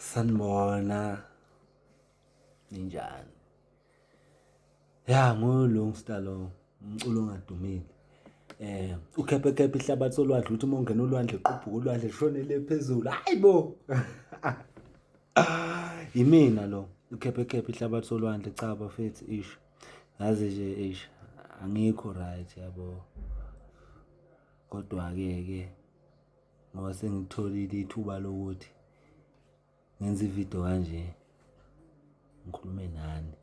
Sanibona ninjani? Ya nguLungster lo umculo ongadumile. Ukhephe ihlabathi solwandle uthi uma ungena ulwandle quphuka ulwandle lishonele phezulu. Hayibo. Yimina lo ukhephe ihlabathi solwandle cha bafethu ish. Yazi nje ish angikho right yabo. Kodwa ke ngoba sengitholile ithuba lokuthi ngenza ivideo kanje ngikhulume nani.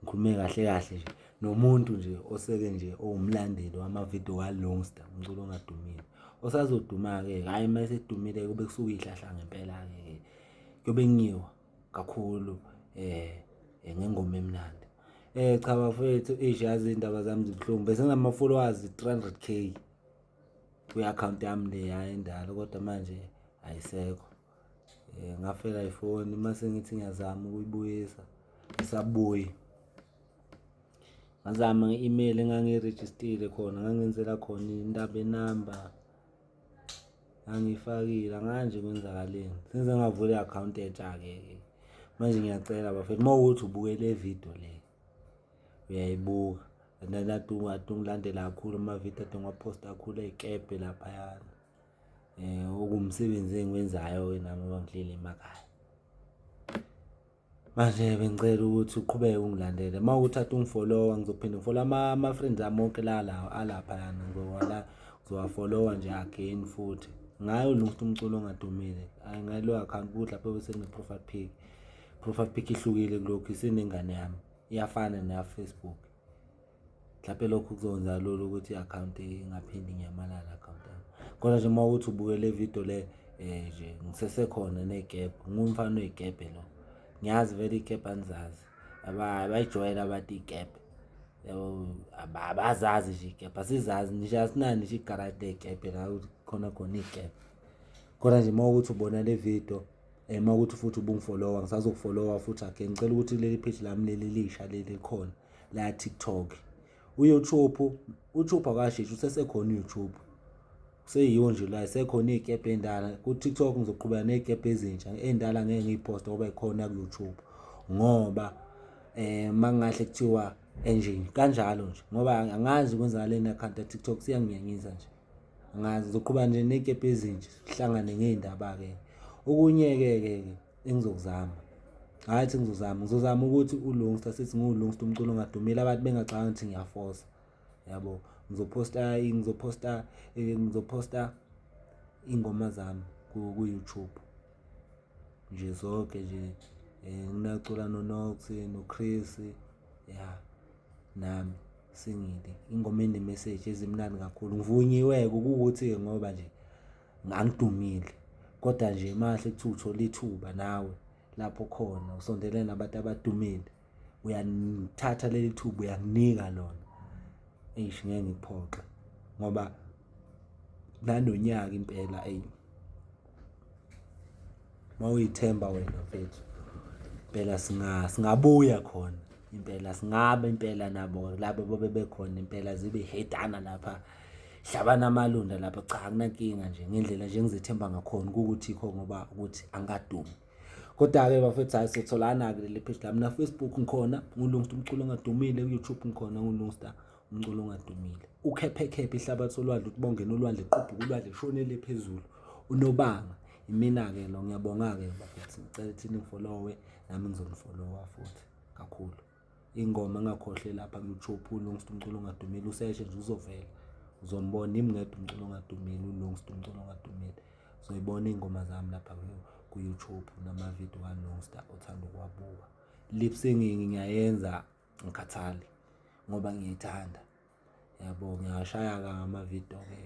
Ngikhulume kahle nje nomuntu nje oseke nje owumlandeli wamavideo kaLungster umculo ongadumile. Osazoduma ke hayi mase edumile kube kusuka ihlahla ngempela ke. Kuyobe ngiyiwa kakhulu ngengoma emnandi. Cha bafethu ijazi indaba zami zibuhlungu bese nginama followers 300k ku account yami le yayindala kodwa manje ayisekho. Ngafela iphone mase ngithi ngiyazama ukuyibuyisa isabuyi. Ngazama nge-email engangiregisterile khona ngangenzela khona indaba enamba ngangifakile manje kwenzakaleni senze ngavula i-account entsha ke manje ngiyacela bafethu mawukuthi ubuke le video le uyayibuka nalatu ngilandela kakhulu amavideo ade ngiwaposta kakhulu ezikebhe lapha okumsebenzi engiwenzayo ke nami bangidlela emakhaya. Manje bengicela ukuthi uqhubeke ungilandele mawukuthi ade ungifollowa ngizophinda ngifollow ama friends ami onke alapha ngizowafollowa nje again futhi ngayo uLungster umculo ongadumile ngalo account ukuthi lapho bese ne profile pic ihlukile kulokhu isenengane yami iyafana neya Facebook. Mhlawumbe lokho kuzokwenza lolo ukuthi i-account ingaphindi ngiyamalala account yami. Kodwa nje mawukuthi ubuke le video le nje ngisesekhona nezikebhe ngumfana oyikebhe lo. Ngiyazi vele ikebhe angizazi abayijoyela abathi ikebhe yabo abazazi nje ikebhe asizazi nje asinani nje igarage lekebhe la khona ikebhe. Kodwa nje mawukuthi ubona le video mawukuthi futhi ubungifollowa ngisazokufollowa futhi again ngicela ukuthi leli page lami leli lisha leli khona la TikTok uYouTube akashishi usesekhona uYouTube seyiyo nje la isekhona izikebhe endala ku TikTok ngizoqhubeka nezikebhe ezintsha endala ngeke ngiyiposte ngoba ikhona ku YouTube ngoba mangahle kuthiwa engine kanjalo nje ngoba angazi kwenzakaleni account ya TikTok siyanginyanyisa nje angazi ngizoqhubeka nje nezikebhe ezintsha sihlangane ngeindaba ke okunye ke engizokuzama hayi ngizozama ukuthi uLungster sithi nguLungster umculo ongadumile abantu bengacabangi ukuthi ngiyaforce yabo. Ngizoposta ingoma zami ku YouTube nje zonke nje nginacula noNox noChris nami singile ingoma ene message ezimnandi kakhulu ngivunyiwe ukuthi ngoba nje ngangidumile kodwa nje mahle kuthi uthola ithuba nawe lapho khona usondelene nabantu abadumile uyalithatha leli thuba uyakunika lona ngeke ngikuphoxe ngoba nanonyaka impela mawuyithemba wena mfethu impela singabuya khona impela singabe impela nabo labo bebekhona impela zibe hedana lapha hlabana amalunda lapha cha akunankinga nje ngendlela nje ngizethemba ngakhona ukuthi ikho ngoba ukuthi angadumi. Kodwa ke bafethu hayi sitholana ke le page lami na Facebook ngikhona nguLungster umculo ongadumile ku-YouTube ngikhona nguLungster umculo ongadumile. Ukhephe ihlabathi solwandle ukuthi bongena ulwandle quphuka ulwandle lishonele phezulu unobanga imina ke lo ngiyabonga ke bafethu ngicela ukuthi ningifollowe nami ngizonifollowa futhi kakhulu. Ingoma engakhohle lapha ku-YouTube uLungster umculo ongadumile usearch nje uzovela uzombona imngedwa umculo ongadumile uLungster umculo ongadumile uzoyibona ingoma zami lapha ku YouTube namavideo kaLungster othanda ukuwabuka. Lip singing ngiyayenza ngikhathali ngoba ngiyithanda yabo ngiyashaya ngamavideo ke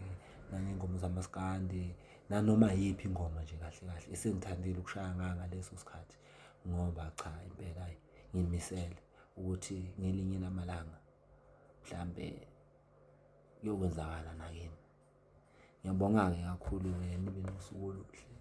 nangengoma zamaskandi nanoma yipi ingoma nje kahle esengithandile ukushaya ngaleso sikhathi ngoba cha impela ngimisele ukuthi ngelinye lamalanga mhlambe kuyokwenzakala nakini. Ngiyabonga ke kakhulu nibe nosuku oluhle.